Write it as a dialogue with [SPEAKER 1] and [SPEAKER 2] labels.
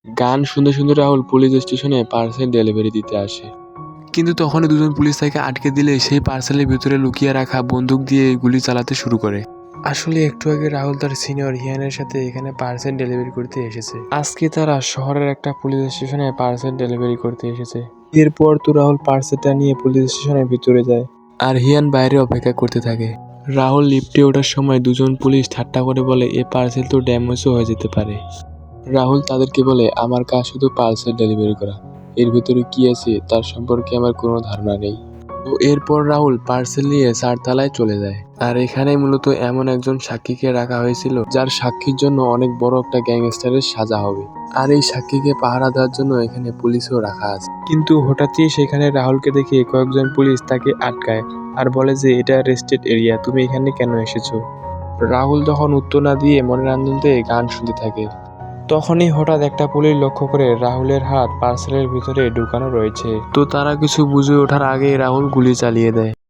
[SPEAKER 1] গান শুনতে শুনতে রাহুল পুলিশ স্টেশনে পার্সেল ডেলিভারি দিতে আসে। কিন্তু তখনই দুজন পুলিশ তাকে আটকে দিলে সেই পার্সেলের ভিতরে লুকিয়ে রাখা বন্দুক দিয়ে গুলি চালাতে শুরু করে। আসলে একটু আগে রাহুল তার সিনিয়র হিয়ানের সাথে এখানে পার্সেল ডেলিভারি করতে এসেছে। আজকে তারা শহরের একটা পুলিশ স্টেশনে পার্সেল ডেলিভারি করতে এসেছে। এরপর তো রাহুল পার্সেলটা নিয়ে পুলিশ স্টেশনের ভিতরে যায় আর হিয়ান বাইরে অপেক্ষা করতে থাকে। রাহুল লিফটে ওঠার সময় দুজন পুলিশ ঠাট্টা করে বলে এ পার্সেল তো ড্যামেজও হয়ে যেতে পারে। রাহুল তাদেরকে বলে আমার কাজ শুধু পার্সেল ডেলিভারি করা, এর ভিতরে কি আছে তার সম্পর্কে আমার কোনো ধারণা নেই। তো এরপর রাহুল পার্সেল নিয়ে 4 তলায় চলে যায়। আর এখানেই মূলত এমন একজন সাক্ষীকে রাখা হয়েছিল যার সাক্ষীর জন্য অনেক বড় একটা গ্যাংস্টারের সাজা হবে। আর এই সাক্ষীকে পাহারা দেওয়ার জন্য এখানে পুলিশও রাখা আছে। কিন্তু হঠাৎই সেখানে রাহুলকে দেখে কয়েকজন পুলিশ তাকে আটকায় আর বলে যে এটা রেস্ট্রিক্টেড এরিয়া, তুমি এখানে কেন এসেছো। রাহুল তখন উত্তর না দিয়ে মনের আনন্দে গান শুনতে থাকে। তখনই হঠাৎ একটা পুলিশ লক্ষ্য করে রাহুলের হাত পার্সেলের ভিতরে ঢুকানো রয়েছে। তো তারা কিছু বুঝে ওঠার আগেই রাহুল গুলি চালিয়ে দেয়।